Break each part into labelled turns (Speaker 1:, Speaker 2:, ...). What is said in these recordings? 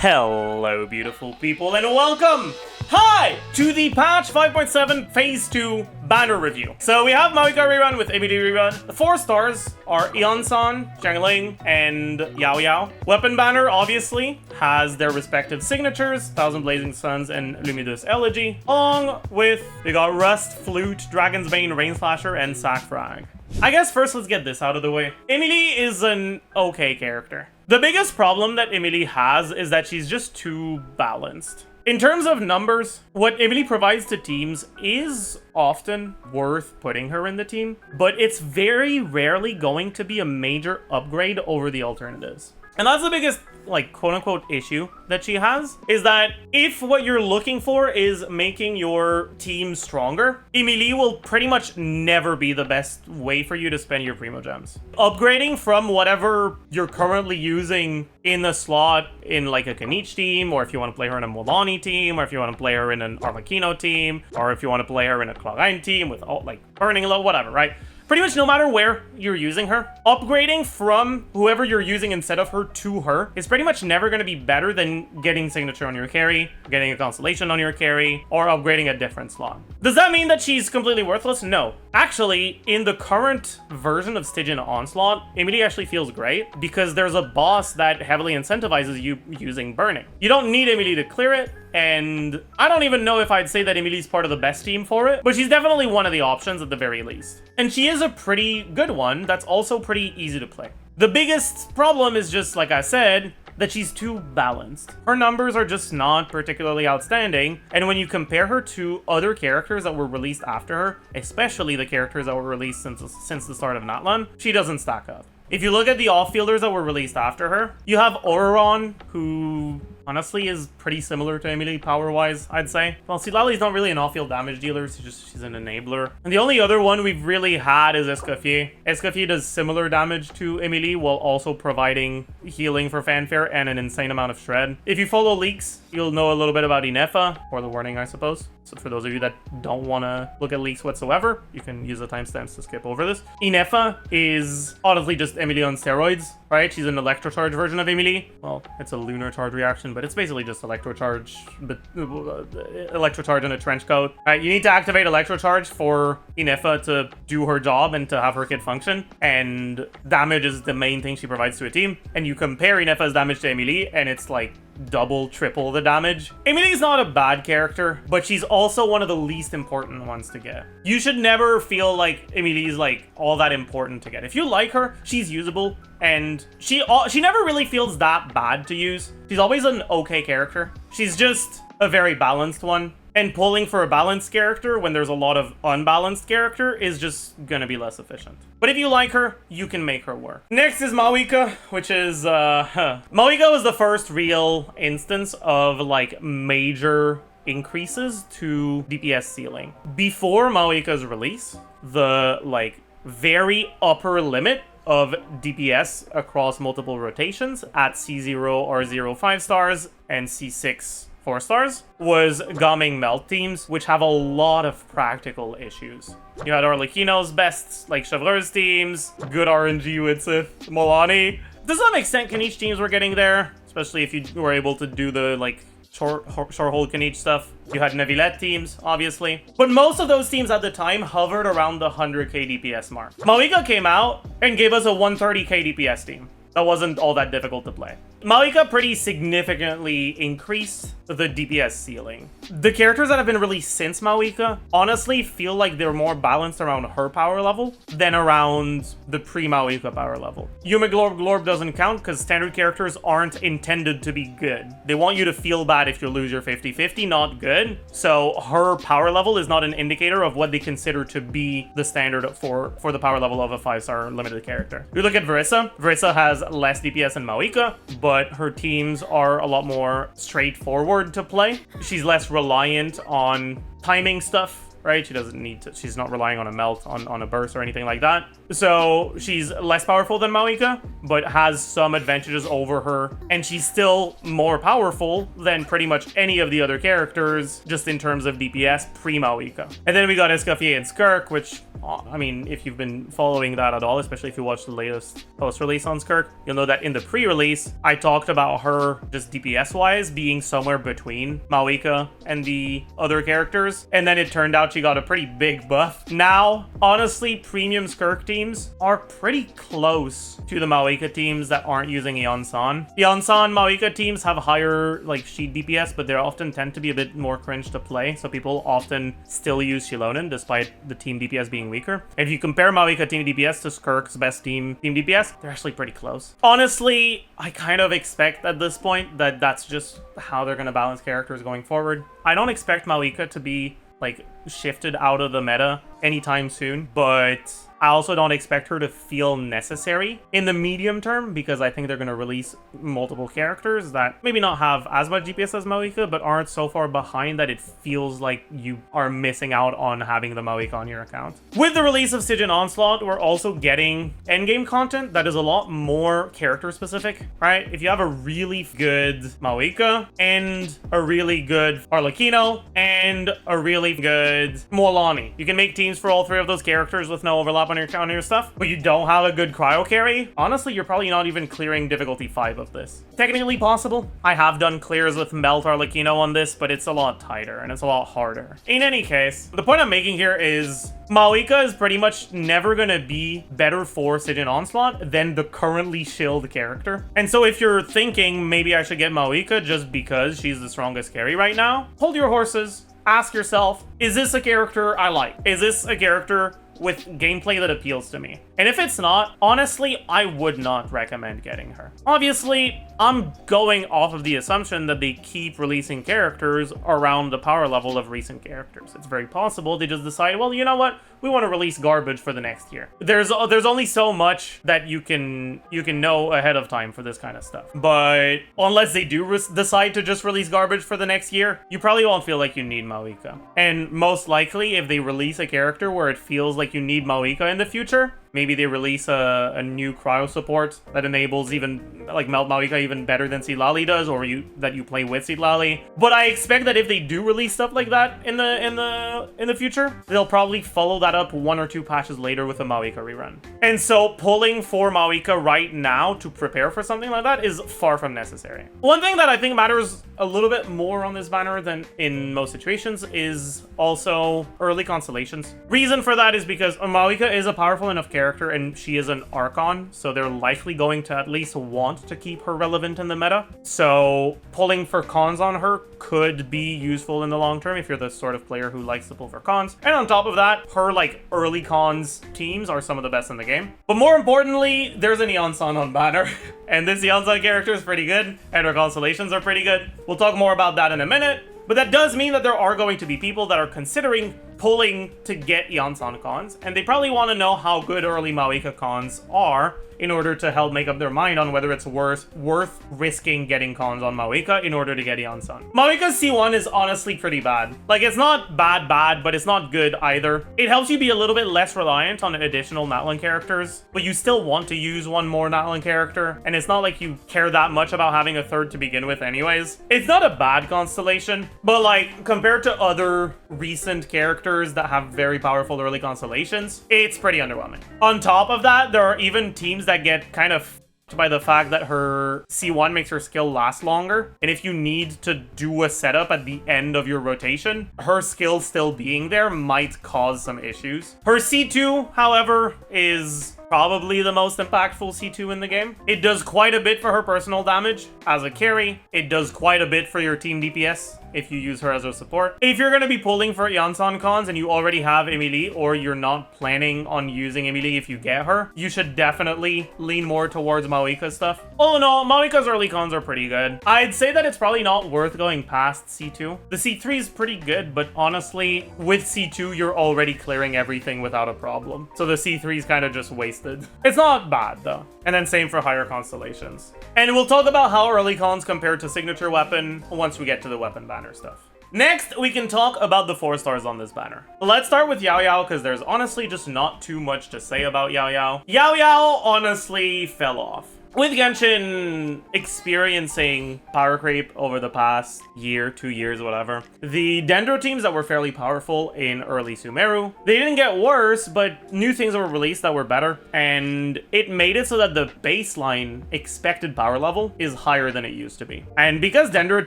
Speaker 1: Hello, beautiful people, and welcome! Hi! To the patch 5.7 Phase 2 banner review. So we have Mavuika rerun with Emilie rerun. The 4 stars are Iansan, Xiangling, and Yaoyao. Weapon banner, obviously, has their respective signatures, Thousand Blazing Suns and Luminous Elegy, along with, we got Rust, Flute, Dragon's Bane, Rain Slasher, and Sack Frag. I guess first let's get this out of the way. Emilie is an okay character. The biggest problem that Emilie has is that she's just too balanced. In terms of numbers, what Emilie provides to teams is often worth putting her in the team, but it's very rarely going to be a major upgrade over the alternatives. And that's the biggest, like, quote-unquote issue that she has, is that if what you're looking for is making your team stronger, Emilie will pretty much never be the best way for you to spend your Primo Gems. Upgrading from whatever you're currently using in the slot in, like, a Kanichi team, or if you want to play her in a Molani team, or if you want to play her in an Arlecchino team, or if you want to play her in a Clarain team with, all, like, Burning Low, whatever, right? Pretty much no matter where you're using her, upgrading from whoever you're using instead of her to her is pretty much never going to be better than getting Signature on your carry, getting a Constellation on your carry, or upgrading a different slot. Does that mean that she's completely worthless? No. Actually, in the current version of Stygian Onslaught, Emilie actually feels great because there's a boss that heavily incentivizes you using Burning. You don't need Emilie to clear it, and I don't even know if I'd say that Emilie's part of the best team for it, but she's definitely one of the options at the very least. And she is a pretty good one that's also pretty easy to play. The biggest problem is just, like I said, that she's too balanced. Her numbers are just not particularly outstanding, and when you compare her to other characters that were released after her, especially the characters that were released since the start of Natlan, she doesn't stack up. If you look at the off-fielders that were released after her, you have Auroron, who honestly is pretty similar to Emilie power-wise, I'd say. Well, Silali's not really an off-field damage dealer, she's an enabler. And the only other one we've really had is Escoffier. Escoffier does similar damage to Emilie while also providing healing for fanfare and an insane amount of shred. If you follow leaks, you'll know a little bit about Inefa, or the warning, I suppose. So for those of you that don't want to look at leaks whatsoever, you can use the timestamps to skip over this. Inefa is honestly just Emilie on steroids, right? She's an electrocharge version of Emilie. Well, it's a lunar charge reaction, but it's basically just electrocharge, but electrocharge in a trench coat. Right? You need to activate electrocharge for Inefa to do her job and to have her kit function, and damage is the main thing she provides to a team. And you compare Inefa's damage to Emilie, and it's like double, triple the damage. Emilie's not a bad character, but she's also one of the least important ones to get. You should never feel like Emilie's like all that important to get. If you like her, she's usable, and she never really feels that bad to use. She's always an okay character. She's just a very balanced one. And pulling for a balanced character when there's a lot of unbalanced character is just gonna be less efficient. But if you like her, you can make her work. Next is Mavuika, which is, Mavuika was the first real instance of, like, major increases to DPS ceiling. Before Mavuika's release, the, like, very upper limit of DPS across multiple rotations at C0, R0 5 stars, and C6 4 stars was Gaming Melt teams, which have a lot of practical issues. You had Arlecchino's best, like, Chevreuse teams, good RNG with Sith, Molani. To some extent, Kanichi teams were getting there, especially if you were able to do the, like, short hold Kanichi stuff. You had Neuvillette teams, obviously. But most of those teams at the time hovered around the 100k DPS mark. Mavuika came out and gave us a 130k DPS team. That wasn't all that difficult to play. Mavuika pretty significantly increased the DPS ceiling. The characters that have been released since Mavuika honestly feel like they're more balanced around her power level than around the pre-Mavuika power level. Yume Glorb doesn't count because standard characters aren't intended to be good. They want you to feel bad if you lose your 50-50, not good. So her power level is not an indicator of what they consider to be the standard for the power level of a 5-star limited character. We look at Verissa. Verissa has less DPS than Mavuika, but her teams are a lot more straightforward to play. She's less reliant on timing stuff right? She doesn't need to, she's not relying on a melt, on a burst or anything like that. So she's less powerful than Mavuika, but has some advantages over her. And she's still more powerful than pretty much any of the other characters, just in terms of DPS pre-Mavuika. And then we got Escoffier and Skirk, which, I mean, if you've been following that at all, especially if you watched the latest post-release on Skirk, you'll know that in the pre-release, I talked about her just DPS-wise being somewhere between Mavuika and the other characters, and then it turned out she got a pretty big buff. Now, honestly, premium Skirk teams are pretty close to the Mavuika teams that aren't using Iansan. Iansan Mavuika teams have higher, like, sheet DPS, but they often tend to be a bit more cringe to play, so people often still use Xilonen despite the team DPS being weaker. If you compare Mavuika team DPS to Skirk's best team DPS, they're actually pretty close. Honestly, I kind of expect at this point that that's just how they're going to balance characters going forward. I don't expect Mavuika to be, like, shifted out of the meta anytime soon, but I also don't expect her to feel necessary in the medium term, because I think they're going to release multiple characters that maybe not have as much DPS as Mavuika, but aren't so far behind that it feels like you are missing out on having the Mavuika on your account. With the release of Siege and Onslaught, we're also getting endgame content that is a lot more character specific, right? If you have a really good Mavuika and a really good Arlecchino and a really good Mualani, you can make teams for all three of those characters with no overlap on your stuff, but you don't have a good cryo carry. Honestly, you're probably not even clearing difficulty 5 of this. Technically possible. I have done clears with Melt Arlecchino on this, but it's a lot tighter and it's a lot harder. In any case, the point I'm making here is Mavuika is pretty much never gonna be better for Siege and Onslaught than the currently shilled character. And so if you're thinking maybe I should get Mavuika just because she's the strongest carry right now, hold your horses. Ask yourself, is this a character I like? Is this a character with gameplay that appeals to me? And if it's not, honestly, I would not recommend getting her. Obviously, I'm going off of the assumption that they keep releasing characters around the power level of recent characters. It's very possible they just decide, well, you know what? We want to release garbage for the next year. There's only so much that you can know ahead of time for this kind of stuff. But unless they do decide to just release garbage for the next year, you probably won't feel like you need Mavuika. And most likely, if they release a character where it feels like you need Mavuika in the future, maybe they release a new cryo support that enables even, like, Melt Mavuika even better than Seedlally does, or that you play with Seedlally. But I expect that if they do release stuff like that in the future, they'll probably follow that up 1 or 2 patches later with a Mavuika rerun. And so pulling for Mavuika right now to prepare for something like that is far from necessary. One thing that I think matters a little bit more on this banner than in most situations is also early constellations. Reason for that is because Mavuika is a powerful enough character and she is an Archon, so they're likely going to at least want to keep her relevant in the meta. So pulling for cons on her could be useful in the long term if you're the sort of player who likes to pull for cons. And on top of that, her, like, early cons teams are some of the best in the game. But more importantly, there's an Iansan on banner, and this Iansan character is pretty good, and her constellations are pretty good. We'll talk more about that in a minute. But that does mean that there are going to be people that are considering pulling to get Iansan cons, and they probably want to know how good early Mavuika cons are in order to help make up their mind on whether it's worth risking getting cons on Mavuika in order to get Iansan. Mavuika's C1 is honestly pretty bad. Like, it's not bad, but it's not good either. It helps you be a little bit less reliant on additional Natlan characters, but you still want to use one more Natlan character, and it's not like you care that much about having a third to begin with anyways. It's not a bad constellation, but, like, compared to other recent characters that have very powerful early constellations, it's pretty underwhelming. On top of that, there are even teams that get kind of by the fact that her C1 makes her skill last longer, and if you need to do a setup at the end of your rotation, her skill still being there might cause some issues. Her C2, however, is probably the most impactful C2 in the game. It does quite a bit for her personal damage as a carry. It does quite a bit for your team DPS if you use her as a support. If you're going to be pulling for Iansan cons and you already have Emilie, or you're not planning on using Emilie if you get her, you should definitely lean more towards Mavuika stuff. All in all, Mavuika's early cons are pretty good. I'd say that it's probably not worth going past C2. The C3 is pretty good, but honestly, with C2, you're already clearing everything without a problem. So the C3 is kind of just wasted. It's not bad, though. And then same for higher constellations. And we'll talk about how early cons compare to signature weapon once we get to the weapon banner stuff. Next, we can talk about the 4 stars on this banner. Let's start with Yaoyao, because there's honestly just not too much to say about Yaoyao. Yaoyao honestly fell off. With Genshin experiencing power creep over the past year, 2 years, whatever, the Dendro teams that were fairly powerful in early Sumeru, they didn't get worse, but new things were released that were better, and it made it so that the baseline expected power level is higher than it used to be. And because Dendro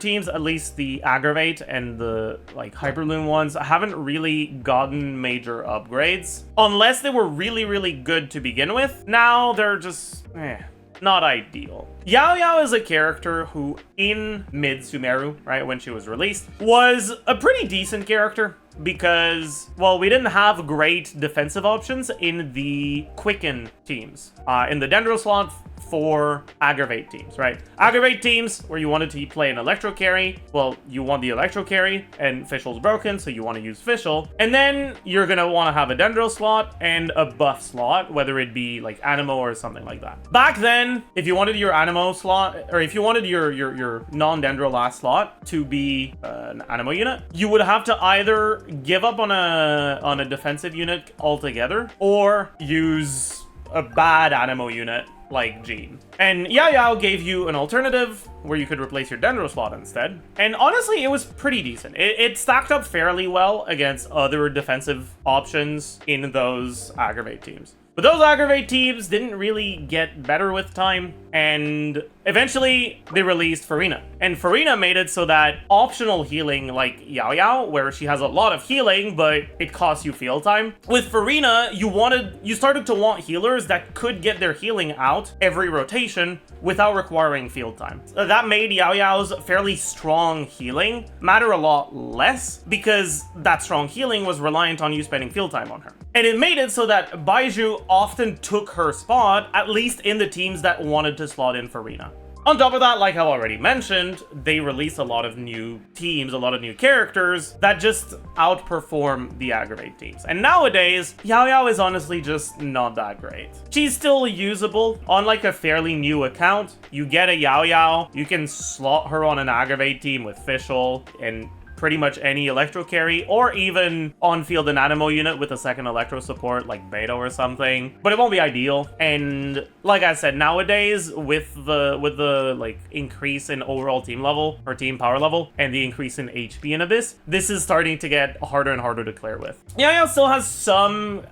Speaker 1: teams, at least the Aggravate and the like Hyperloom ones, haven't really gotten major upgrades, unless they were really, really good to begin with, now they're just, not ideal. Yaoyao is a character who, in mid-Sumeru, right, when she was released, was a pretty decent character because, well, we didn't have great defensive options in the Quicken teams. In the Dendro slot for Aggravate teams, right? Aggravate teams, where you wanted to play an Electro Carry, well, you want the Electro Carry, and Fischl's broken, so you want to use Fischl. And then you're gonna want to have a Dendro slot and a buff slot, whether it be like Animo or something like that. Back then, if you wanted your Animo slot, or if you wanted your non-Dendro last slot to be an Animo unit, you would have to either give up on a defensive unit altogether, or use a bad Animo unit like Jean. And Yaoyao gave you an alternative where you could replace your Dendro slot instead. And honestly, it was pretty decent. It stacked up fairly well against other defensive options in those Aggravate teams. But those Aggravate teams didn't really get better with time, and eventually they released Farina. And Farina made it so that optional healing like Yaoyao, where she has a lot of healing, but it costs you field time. With Farina, you started to want healers that could get their healing out every rotation without requiring field time. That made Yaoyao's fairly strong healing matter a lot less, because that strong healing was reliant on you spending field time on her. And it made it so that Baizhu often took her spot, at least in the teams that wanted to slot in Farina. On top of that, like I already mentioned, they released a lot of new teams, a lot of new characters that just outperform the Aggravate teams. And nowadays, Yaoyao is honestly just not that great. She's still usable on like a fairly new account. You get a Yaoyao, you can slot her on an Aggravate team with Fischl and pretty much any Electro Carry, or even on-field an Animo unit with a second Electro support like Beto or something, but it won't be ideal. And like I said, nowadays with the like increase in overall team level or team power level and the increase in HP in Abyss, this is starting to get harder and harder to clear with. Yaoyao still has some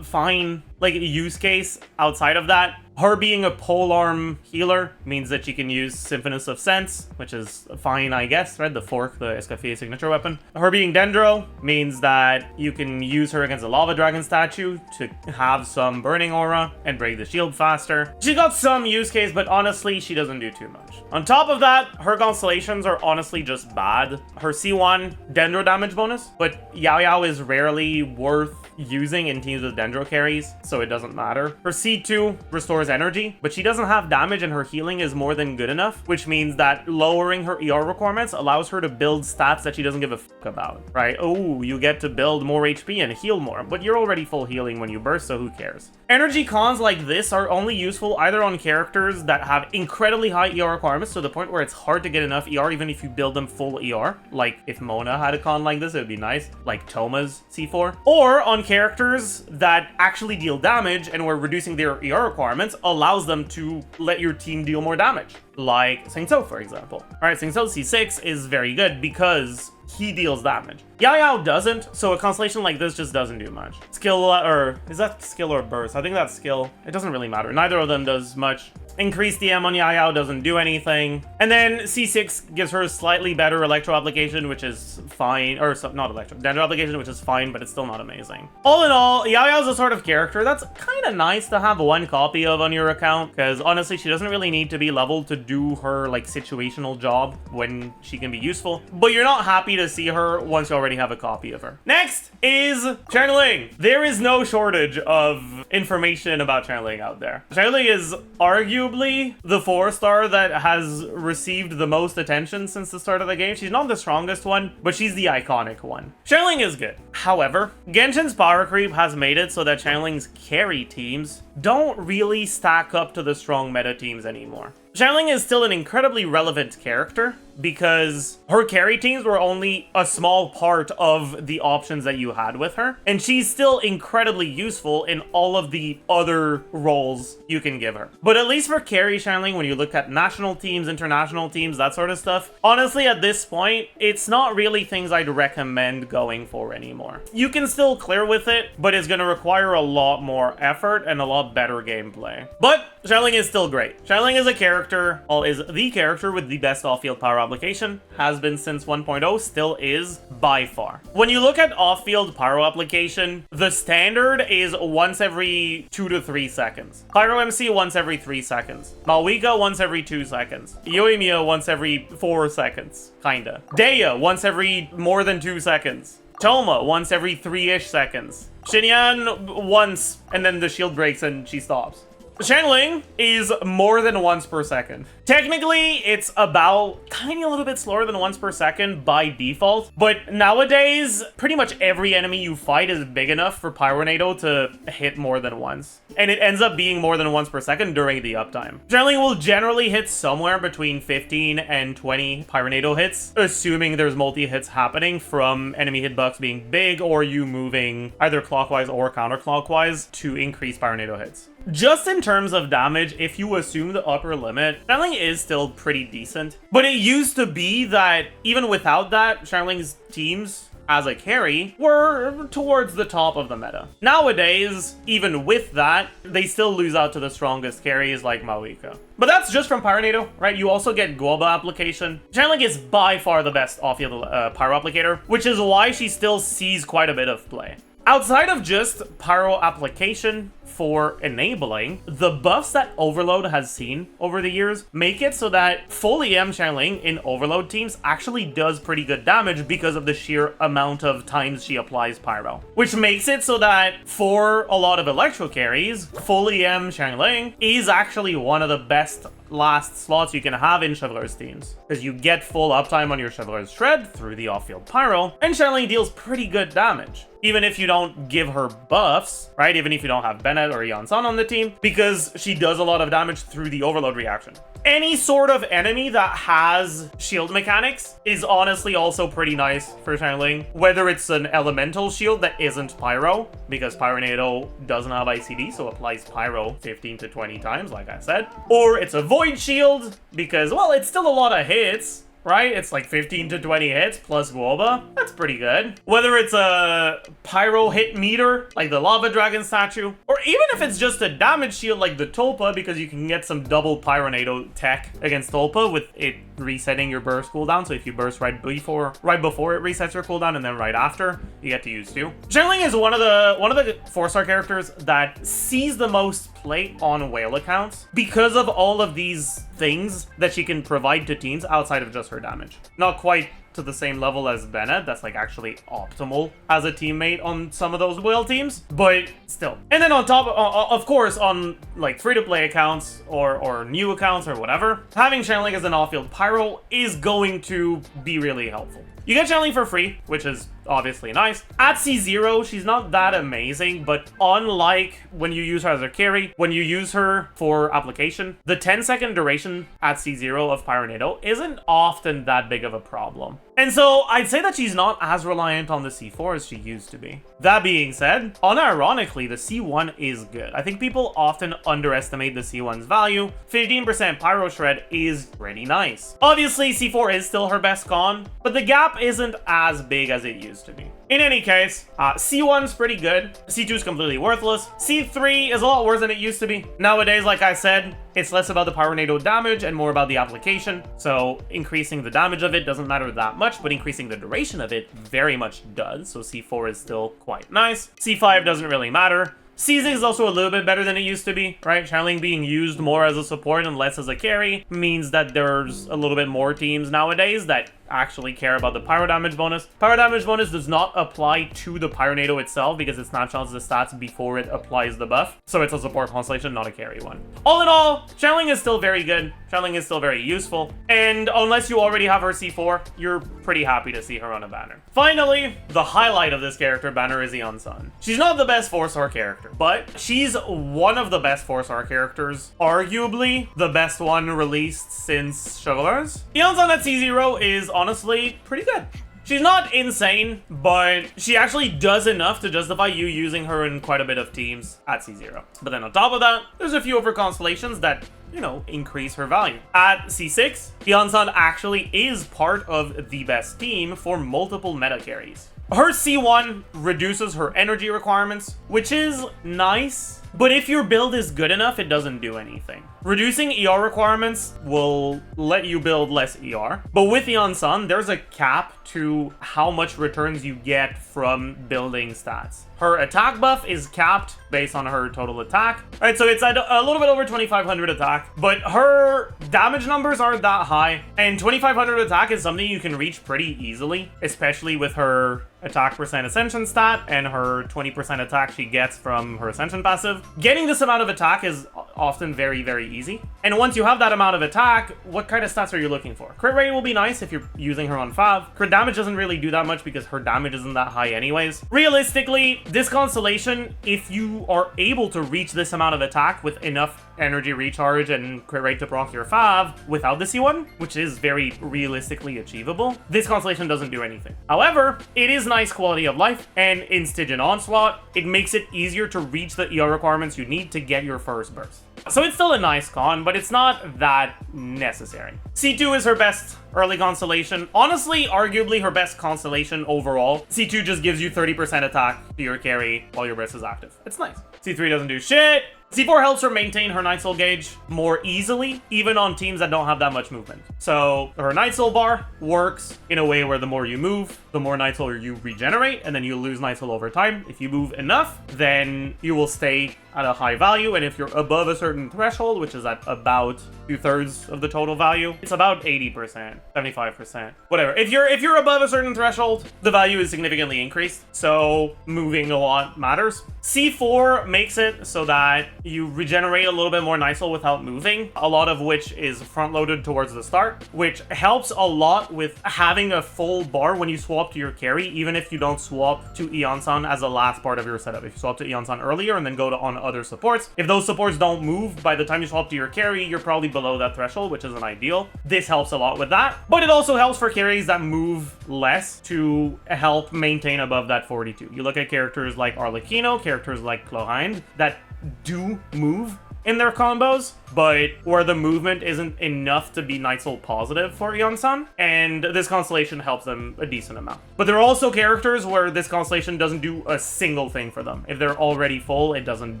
Speaker 1: fine like use case outside of that. Her being a polearm healer means that she can use Symphonist of Sense, which is fine, I guess, right? The fork, the Escaffier signature weapon. Her being Dendro means that you can use her against a Lava Dragon statue to have some Burning Aura and break the shield faster. She got some use case, but honestly, she doesn't do too much. On top of that, her constellations are honestly just bad. Her C1 Dendro damage bonus, but Yaoyao is rarely worth using in teams with Dendro carries, so it doesn't matter. Her C2 restores energy, but she doesn't have damage and her healing is more than good enough, which means that lowering her ER requirements allows her to build stats that she doesn't give a fuck about, right? Oh, you get to build more HP and heal more, but you're already full healing when you burst, so who cares? Energy cons like this are only useful either on characters that have incredibly high ER requirements to the point where it's hard to get enough ER even if you build them full ER. Like if Mona had a con like this, it would be nice, like Toma's C4. Or on characters that actually deal damage and where reducing their ER requirements allows them to let your team deal more damage, like Xingqiu, for example. Alright, Xingqiu C6 is very good because he deals damage. Yaoyao doesn't, so a constellation like this just doesn't do much. Skill, or is that skill or burst? I think that's skill. It doesn't really matter. Neither of them does much. Increased DM on Yaoyao doesn't do anything. And then C6 gives her a slightly better Electro application, which is fine. Or not Electro, Dendro application, which is fine, but it's still not amazing. All in all, Yaoyao's a sort of character that's kind of nice to have one copy of on your account, because honestly, she doesn't really need to be leveled to do her like situational job when she can be useful. But you're not happy to see her once you already have a copy of her. Next is Xiangling. There is no shortage of information about Xiangling out there. Xiangling is arguably the 4-star that has received the most attention since the start of the game. She's not the strongest one, but she's the iconic one. Xiangling is good. However, Genshin's power creep has made it so that Xiangling's carry teams don't really stack up to the strong meta teams anymore. Xiangling is still an incredibly relevant character because her carry teams were only a small part of the options that you had with her, and she's still incredibly useful in all of the other roles you can give her. But at least for carry Xiangling, when you look at national teams, international teams, that sort of stuff, honestly at this point, it's not really things I'd recommend going for anymore. You can still clear with it, but it's going to require a lot more effort and a lot better gameplay. But Xiangling is still great. Xiangling is a character, is the character with the best off-field power application, has been since 1.0, still is by far. When you look at off-field pyro application, the standard is once every 2 to 3 seconds. Pyro MC once every 3 seconds. Mavuika once every 2 seconds. Yaoyao once every 4 seconds, kinda. Daya once every more than 2 seconds. Toma once every 3-ish seconds. Xinyan once, and then the shield breaks and she stops. Xiangling is more than once per second. Technically, it's about tiny little bit slower than once per second by default, but nowadays, pretty much every enemy you fight is big enough for Pyronado to hit more than once. And it ends up being more than once per second during the uptime. Xiangling will generally hit somewhere between 15 and 20 Pyronado hits, assuming there's multi-hits happening from enemy hitbox being big or you moving either clockwise or counterclockwise to increase Pyronado hits. Just in terms of damage, if you assume the upper limit, Xiangling is still pretty decent. But it used to be that even without that, Xiangling's teams as a carry were towards the top of the meta. Nowadays, even with that, they still lose out to the strongest carries like Mauvika. But that's just from Pyronado, right? You also get Guoba application. Xiangling is by far the best off-field pyro applicator, which is why she still sees quite a bit of play. Outside of just pyro application for enabling, the buffs that Overload has seen over the years make it so that full EM Xiangling in Overload teams actually does pretty good damage because of the sheer amount of times she applies pyro. Which makes it so that for a lot of electro carries, full EM Xiangling is actually one of the best last slots you can have in Chevaler's teams, because you get full uptime on your Chevaler's Shred through the off-field pyro, and Xiangling deals pretty good damage. Even if you don't give her buffs, right? Even if you don't have Bennett or Iansan on the team, because she does a lot of damage through the overload reaction. Any sort of enemy that has shield mechanics is honestly also pretty nice for Xiangling. Whether it's an elemental shield that isn't pyro, because Pyronado doesn't have ICD, so applies pyro 15 to 20 times, like I said. Or it's a void shield, because, well, it's still a lot of hits, right? It's like 15 to 20 hits plus Guoba. That's pretty good. Whether it's a pyro hit meter, like the Lava Dragon statue, or even if it's just a damage shield like the Tulpa, because you can get some double Pyronado tech against Tulpa with it resetting your burst cooldown. So if you burst right before it resets your cooldown, and then right after, you get to use 2. Xiangling is one of the 4-star characters that sees the most play on whale accounts because of all of these things that she can provide to teams outside of just her damage. Not quite to the same level as Bennett, that's like actually optimal as a teammate on some of those whale teams, but still. And then on top, of course, on like free-to-play accounts or new accounts or whatever, having Xiangling as an off-field pyro is going to be really helpful. You get Xiangling for free, which is obviously nice. At C0, she's not that amazing, but unlike when you use her as a carry, when you use her for application, the 10-second duration at C0 of Pyronado isn't often that big of a problem. And so I'd say that she's not as reliant on the C4 as she used to be. That being said, unironically, the C1 is good. I think people often underestimate the C1's value. 15% Pyro Shred is pretty nice. Obviously, C4 is still her best con, but the gap isn't as big as it used to be. In any case, C1's pretty good. C2's completely worthless. C3 is a lot worse than it used to be. Nowadays, like I said, it's less about the Pyronado damage and more about the application. So increasing the damage of it doesn't matter that much, but increasing the duration of it very much does. So C4 is still quite nice. C5 doesn't really matter. C6 is also a little bit better than it used to be, right? Xiangling being used more as a support and less as a carry means that there's a little bit more teams nowadays that actually care about the pyro damage bonus. Pyro damage bonus does not apply to the Pyronado itself because it snapshots the stats before it applies the buff. So it's a support constellation, not a carry one. All in all, Xiangling is still very good. Xiangling is still very useful. And unless you already have her C4, you're pretty happy to see her on a banner. Finally, the highlight of this character banner is Iansan. She's not the best 4-star character, but she's one of the best 4-star characters. Arguably the best one released since Chevaliers. Iansan at C0 is honestly pretty good. She's not insane, but she actually does enough to justify you using her in quite a bit of teams at C0. But then on top of that, there's a few of her constellations that, you know, increase her value. At C6, Iansan actually is part of the best team for multiple meta carries. Her C1 reduces her energy requirements, which is nice, but if your build is good enough, it doesn't do anything. Reducing ER requirements will let you build less ER, but with Iansan, there's a cap to how much returns you get from building stats. Her attack buff is capped based on her total attack. All right, so it's at a little bit over 2,500 attack, but her damage numbers aren't that high, and 2,500 attack is something you can reach pretty easily, especially with her attack percent ascension stat and her 20% attack she gets from her ascension passive. Getting this amount of attack is often very, very easy. And once you have that amount of attack, what kind of stats are you looking for? Crit rate will be nice if you're using her on Fav. Crit damage doesn't really do that much because her damage isn't that high anyways. Realistically, this constellation, if you are able to reach this amount of attack with enough energy recharge and crit rate to proc your Fav without the C1, which is very realistically achievable, this constellation doesn't do anything. However, it is nice quality of life, and in Stygian Onslaught, it makes it easier to reach the ER requirements you need to get your first burst. So it's still a nice con, but it's not that necessary. C2 is her best early constellation. Honestly, arguably her best constellation overall. C2 just gives you 30% attack to your carry while your burst is active. It's nice. C3 doesn't do shit. C4 helps her maintain her Night Soul gauge more easily, even on teams that don't have that much movement. So her Night Soul bar works in a way where the more you move, the more Night Soul you regenerate, and then you lose Night Soul over time. If you move enough, then you will stay at a high value, and if you're above a certain threshold, which is at about 2/3 of the total value, it's about 80%, 75%, whatever. If you're above a certain threshold, the value is significantly increased, so moving a lot matters. C4 makes it so that you regenerate a little bit more Night Soul without moving, a lot of which is front-loaded towards the start, which helps a lot with having a full bar when you swap to your carry, even if you don't swap to Iansan as the last part of your setup. If you swap to Iansan earlier and then go to on other supports, if those supports don't move by the time you swap to your carry, you're probably below that threshold, which isn't ideal. This helps a lot with that, but it also helps for carries that move less to help maintain above that 42. You look at characters like Arlecchino, characters like Clohind that do move in their combos, but where the movement isn't enough to be Night Soul positive for Iansan, and this constellation helps them a decent amount. But there are also characters where this constellation doesn't do a single thing for them. If they're already full, it doesn't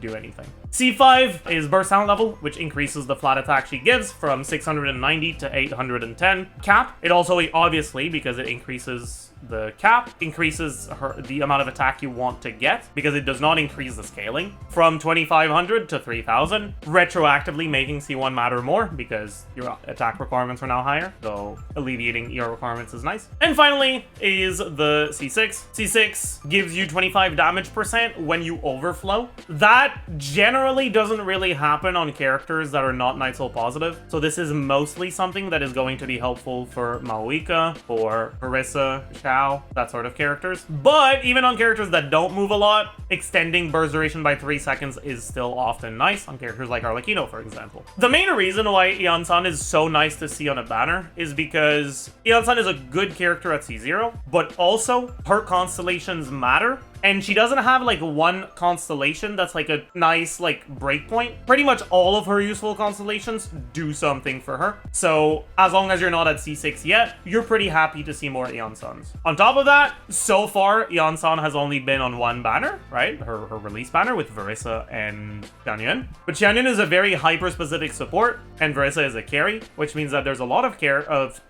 Speaker 1: do anything. C5 is burst sound level, which increases the flat attack she gives from 690 to 810 cap. It also, obviously, because it increases the cap, increases the amount of attack you want to get, because it does not increase the scaling from 2,500 to 3,000, retroactively making C1 matter more because your attack requirements are now higher, though alleviating ER requirements is nice. And finally is the C6. C6 gives you 25 damage percent when you overflow. That generally doesn't really happen on characters that are not Night Soul positive, so this is mostly something that is going to be helpful for Mavuika, for Harissa, that sort of characters. But even on characters that don't move a lot, extending burst duration by 3 seconds is still often nice on characters like Arlecchino, for example. The main reason why Iansan is so nice to see on a banner is because Iansan is a good character at C0, but also her constellations matter. And she doesn't have like one constellation that's like a nice like breakpoint. Pretty much all of her useful constellations do something for her. So as long as you're not at C6 yet, you're pretty happy to see more Iansans. On top of that, so far Iansan has only been on one banner, right? Her release banner with Verissa and Xiangling. But Xiangling is a very hyper-specific support, and Verissa is a carry, which means that there's a lot of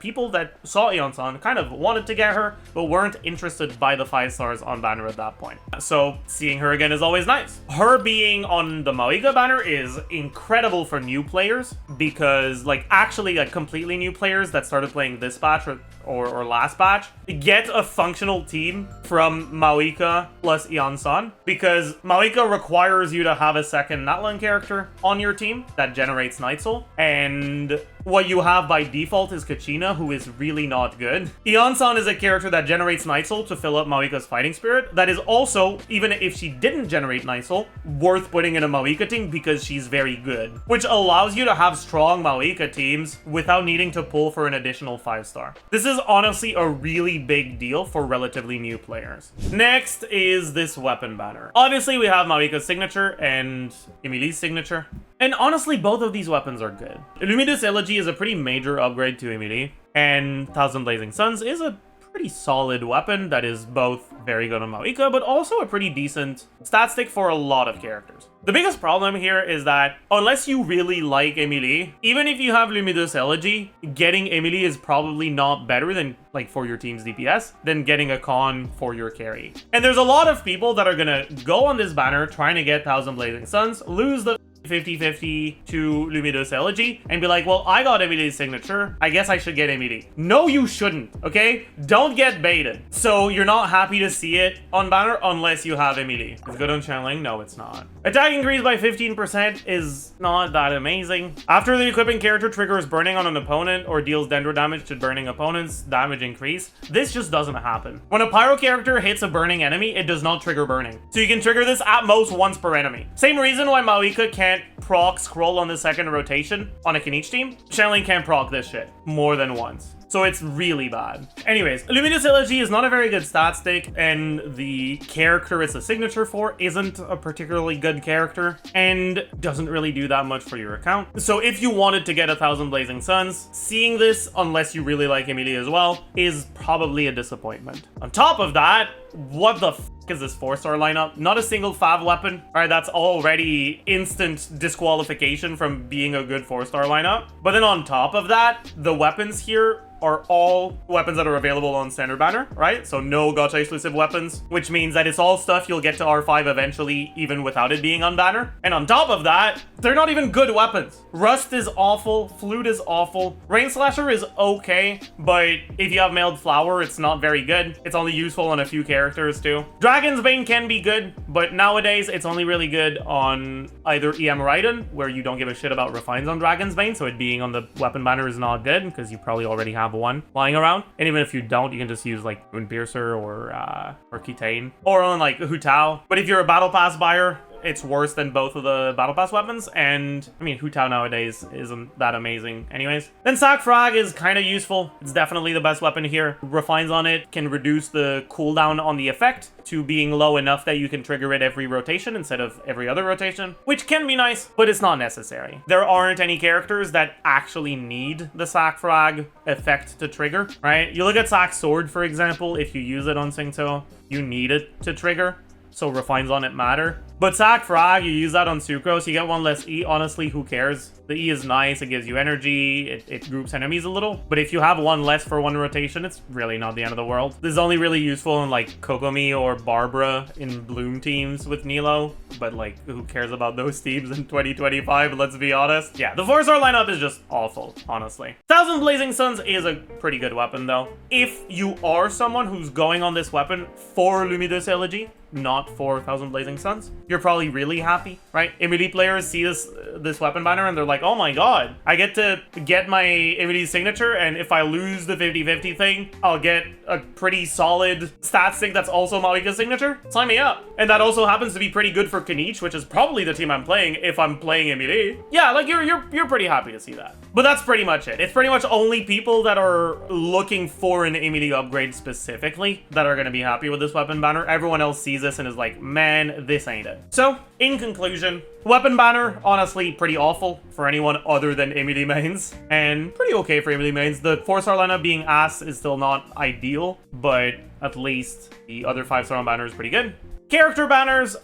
Speaker 1: people that saw Iansan, kind of wanted to get her, but weren't interested by the 5 stars on banner at that point. So seeing her again is always nice. Her being on the Mauvika banner is incredible for new players, because like actually like completely new players that started playing this patch or last batch, get a functional team from Mavuika plus Iansan, because Mavuika requires you to have a second Natlan character on your team that generates Night Soul, and what you have by default is Kachina, who is really not good. Iansan is a character that generates Night Soul to fill up Mavuika's fighting spirit. That is also, even if she didn't generate Night Soul, worth putting in a Mavuika team because she's very good, which allows you to have strong Mavuika teams without needing to pull for an additional 5-star. This is honestly a really big deal for relatively new players. Next is this weapon banner. Obviously, we have Mavuika's signature and Emilie's signature. And honestly, both of these weapons are good. Luminous Elegy is a pretty major upgrade to Emilie, and Thousand Blazing Suns is a pretty solid weapon that is both very good on Mavuika, but also a pretty decent stat stick for a lot of characters. The biggest problem here is that unless you really like Emilie, even if you have Luminous Elegy, getting Emilie is probably not better than, like, for your team's DPS than getting a con for your carry. And there's a lot of people that are gonna go on this banner trying to get Thousand Blazing Suns, lose the 50-50 to Luminous Elegy, and be like, well, I got Emilie's signature, I guess I should get Emilie. No, you shouldn't, okay? Don't get baited. So you're not happy to see it on banner unless you have Emilie. Is it good on Xiangling? No, it's not. Attack increase by 15% is not that amazing. After the equipping character triggers burning on an opponent or deals dendro damage to burning opponents, damage increase. This just doesn't happen. When a pyro character hits a burning enemy, it does not trigger burning. So you can trigger this at most once per enemy. Same reason why Mavuika can't proc scroll on the second rotation on a Kenichi team. Xiangling can't proc this shit more than once. So it's really bad. Anyways, Luminous Elegy is not a very good stat stick, and the character it's a signature for isn't a particularly good character, and doesn't really do that much for your account. So if you wanted to get a Thousand Blazing Suns, seeing this, unless you really like Emilie as well, is probably a disappointment. On top of that, what the f is this 4-star lineup? Not a single Fav weapon. Alright, that's already instant disqualification from being a good 4-star lineup. But then on top of that, the weapons here are all weapons that are available on standard banner, right? So no gacha exclusive weapons, which means that it's all stuff you'll get to R5 eventually, even without it being on banner. And on top of that, they're not even good weapons. Rust is awful, Flute is awful, Rain Slasher is okay, but if you have Mailed Flower, it's not very good. It's only useful on a few characters too. Dragon's Bane can be good, but nowadays it's only really good on either EM Raiden, where you don't give a shit about refines on Dragon's Bane, so it being on the weapon banner is not good, because you probably already have one lying around. And even if you don't, you can just use like Moon Piercer or Kitane, or on like Hu Tao. But if you're a battle pass buyer, it's worse than both of the battle pass weapons, and I mean, Hu Tao nowadays isn't that amazing anyways. Then Sac Frag is kind of useful. It's definitely the best weapon here. Refines on it can reduce the cooldown on the effect to being low enough that you can trigger it every rotation instead of every other rotation, which can be nice, but it's not necessary. There aren't any characters that actually need the Sac Frag effect to trigger, right? You look at Sac Sword, for example. If you use it on Singto, you need it to trigger, so refines on it matter. But Sac Frag, you use that on Sucrose, you get one less E. Honestly, who cares? The E is nice, it gives you energy, it groups enemies a little. But if you have one less for one rotation, it's really not the end of the world. This is only really useful in like Kokomi or Barbara in Bloom teams with Nilo. But like, who cares about those teams in 2025, let's be honest? Yeah, the 4-star lineup is just awful, honestly. Thousand Blazing Suns is a pretty good weapon though. If you are someone who's going on this weapon for Luminous Elegy, not for Thousand Blazing Suns, you're probably really happy, right? Emilie players see this weapon banner and they're like, oh my god, I get to get my Emilie signature, and if I lose the 50-50 thing, I'll get a pretty solid stat stick that's also Mavuika's signature. Sign me up. And that also happens to be pretty good for Kenichi, which is probably the team I'm playing if I'm playing Emilie. Yeah, like you're pretty happy to see that. But that's pretty much it. It's pretty much only people that are looking for an Emilie upgrade specifically that are going to be happy with this weapon banner. Everyone else sees this and is like, man, this ain't it. So, in conclusion, weapon banner, honestly, pretty awful for anyone other than Emilie mains, and pretty okay for Emilie mains. The 4-star lineup being ass is still not ideal, but at least the other 5-star banner is pretty good. Character banners,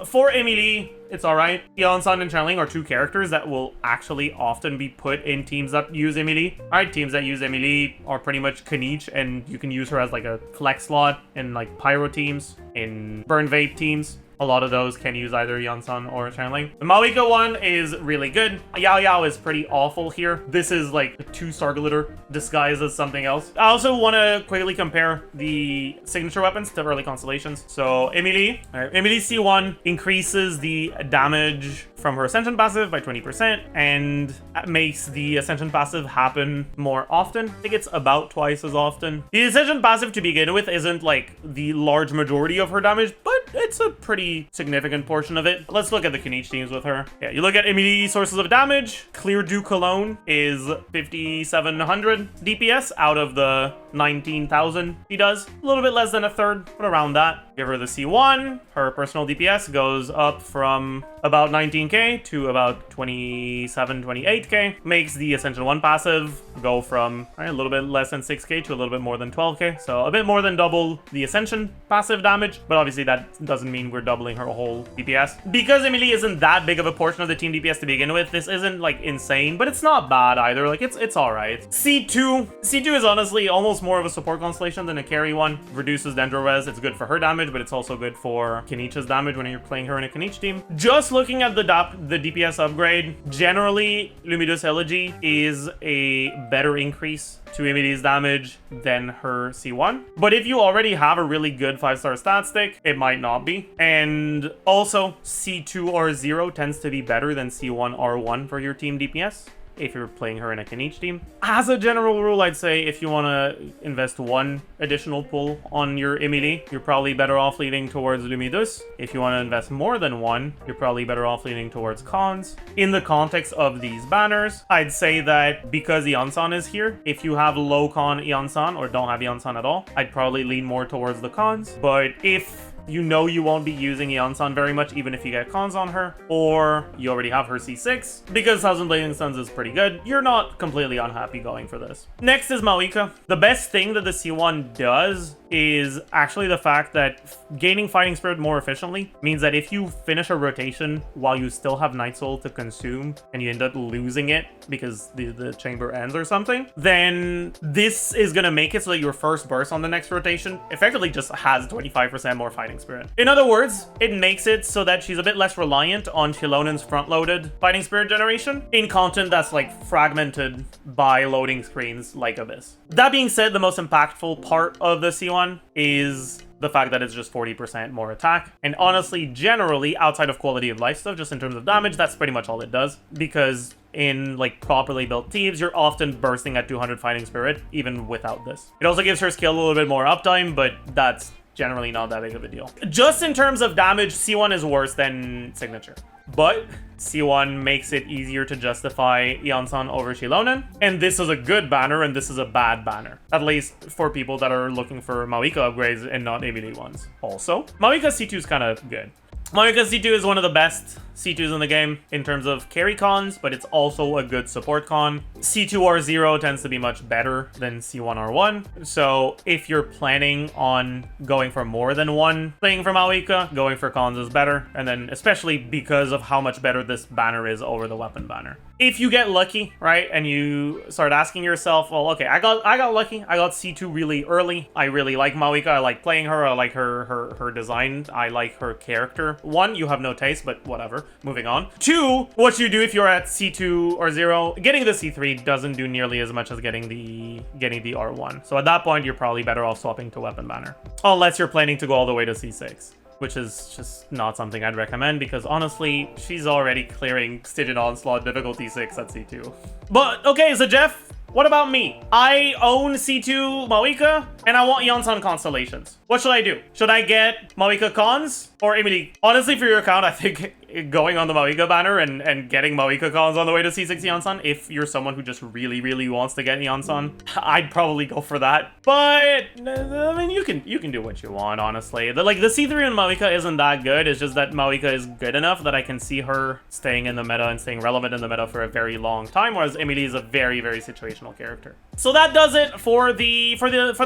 Speaker 1: for Emilie, It's alright. Iansan and Xiangling are two characters that will actually often be put in teams that use Emilie. Alright, teams that use Emilie are pretty much Kniche, and you can use her as like a flex slot in like Pyro teams, in Burn Vape teams. A lot of those can use either Iansan or Xiangling. The Mavuika one is really good. Yaoyao is pretty awful here. This is like a 2-star glitter disguised as something else. I also want to quickly compare the signature weapons to early constellations. So Emilie, Emilie C1 increases the damage from her Ascension passive by 20% and makes the Ascension passive happen more often. I think it's about twice as often. The Ascension passive to begin with isn't like the large majority of her damage, but it's a pretty significant portion of it. Let's look at the Kniche teams with her. Yeah, you look at Emilie sources of damage. Clear Duke alone is 5,700 DPS out of the 19,000 he does. A little bit less than a third, but around that. Give her the C1. Her personal DPS goes up from about 19k to about 27, 28k. Makes the Ascension 1 passive go from a little bit less than 6k to a little bit more than 12k. So a bit more than double the Ascension passive damage, but obviously that doesn't mean we're doubling her whole DPS. Because Emilie isn't that big of a portion of the team DPS to begin with, this isn't like insane, but it's not bad either. Like it's alright. C2 is honestly almost more of a support constellation than a carry one. Reduces Dendro Res. It's good for her damage, but it's also good for Kniche's damage when you're playing her in a Kniche team. Just looking at the DPS upgrade, generally Lumidus Elegy is a better increase to Emilie's damage than her C1. But if you already have a really good 5-star stat stick, it might not be. And also, C2 R0 tends to be better than C1 R1 for your team DPS if you're playing her in a Kniche team. As a general rule, I'd say if you want to invest one additional pull on your Emilie, you're probably better off leaning towards Lumidus. If you want to invest more than one, you're probably better off leaning towards cons. In the context of these banners, I'd say that because Iansan is here, if you have low con Iansan or don't have Iansan at all, I'd probably lean more towards the cons. But if you know you won't be using Iansan very much, even if you get cons on her, or you already have her C6, because Thousand Blazing Suns is pretty good, you're not completely unhappy going for this. Next is Mavuika. The best thing that the C1 does is actually the fact that gaining Fighting Spirit more efficiently means that if you finish a rotation while you still have Night Soul to consume and you end up losing it because the chamber ends or something, then this is going to make it so that your first burst on the next rotation effectively just has 25% more Fighting Spirit. In other words, it makes it so that she's a bit less reliant on Shilonen's front-loaded Fighting Spirit generation in content that's like fragmented by loading screens like Abyss. That being said, the most impactful part of the C1 is the fact that it's just 40% more attack. And honestly, generally, outside of quality of life stuff, just in terms of damage, that's pretty much all it does. Because in like properly built teams, you're often bursting at 200 Fighting Spirit, even without this. It also gives her skill a little bit more uptime, but that's generally not that big of a deal. Just in terms of damage, C1 is worse than Signature. But C1 makes it easier to justify Iansan over Xilonen. And this is a good banner, and this is a bad banner. At least for people that are looking for Mavuika upgrades and not Emilie ones. Also, Mavuika C2 is kind of good. Mavuika C2 is one of the best C2s in the game in terms of carry cons, but it's also a good support con. C2R0 tends to be much better than C1R1. So if you're planning on going for more than one thing from Mavuika, going for cons is better. And then especially because of how much better this banner is over the weapon banner. If you get lucky, right, and you start asking yourself, well, okay, I got lucky. I got C2 really early. I really like Mavuika. I like playing her. I like her design. I like her character. One, you have no taste, but whatever. Moving on. Two, what you do if you're at C2 or 0, getting the C3 doesn't do nearly as much as getting the R1. So at that point, you're probably better off swapping to weapon banner. Unless you're planning to go all the way to C6. Which is just not something I'd recommend because honestly, she's already clearing Stygian Onslaught difficulty 6 at C2. But okay, so Jeff, what about me? I own C2 Mavuika and I want Iansan constellations. What should I do? Should I get Mavuika cons or Emilie? Honestly, for your account, I think going on the Mavuika banner and getting Mavuika cons on the way to C6 Iansan, if you're someone who just really, really wants to get Iansan, I'd probably go for that. But I mean, you can do what you want, honestly. The C3 in Mavuika isn't that good. It's just that Mavuika is good enough that I can see her staying in the meta and staying relevant in the meta for a very long time, whereas Emilie is a very, very situational character. So that does it for the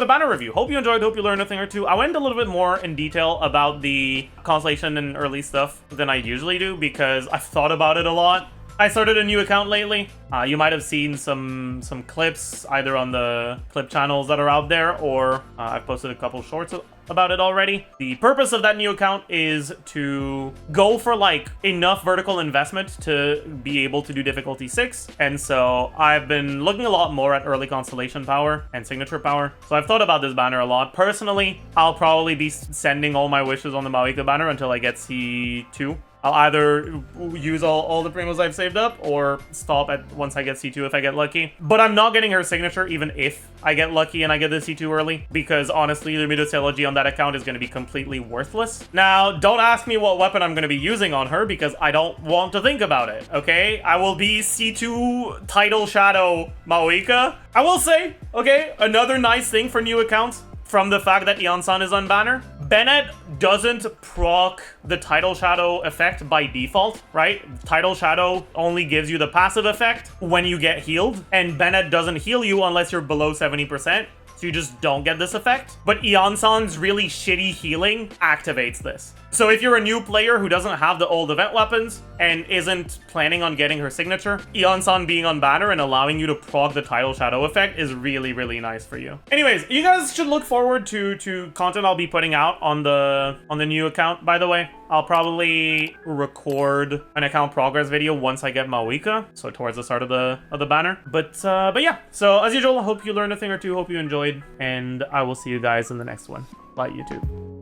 Speaker 1: banner review. Hope you enjoyed, hope you learned a thing or two. I went a little bit more in detail about the constellation and early stuff than I usually do because I've thought about it a lot. I started a new account lately. You might have seen some clips either on the clip channels that are out there, or I've posted a couple shorts about it already. The purpose of that new account is to go for like enough vertical investment to be able to do difficulty 6. And so I've been looking a lot more at early constellation power and signature power. So I've thought about this banner a lot. Personally, I'll probably be sending all my wishes on the Mauvika banner until I get C2. I'll either use all the primos I've saved up or stop at once I get C2 if I get lucky. But I'm not getting her signature even if I get lucky and I get the C2 early, because honestly, the Medusa on that account is going to be completely worthless. Now, don't ask me what weapon I'm going to be using on her because I don't want to think about it, okay? I will be C2 Tidal Shadow Mavuika. I will say, okay, another nice thing for new accounts from the fact that Iansan is on banner, Bennett doesn't proc the Tidal Shadow effect by default, right? Tidal Shadow only gives you the passive effect when you get healed, and Bennett doesn't heal you unless you're below 70%. So you just don't get this effect. But Iansan's really shitty healing activates this. So if you're a new player who doesn't have the old event weapons and isn't planning on getting her signature, Iansan being on banner and allowing you to proc the Tidal Shadow effect is really, really nice for you. Anyways, you guys should look forward to content I'll be putting out on the new account, by the way. I'll probably record an account progress video once I get Mauvika, so towards the start of the banner. But yeah, so as usual, I hope you learned a thing or two, hope you enjoyed, and I will see you guys in the next one. Bye, YouTube.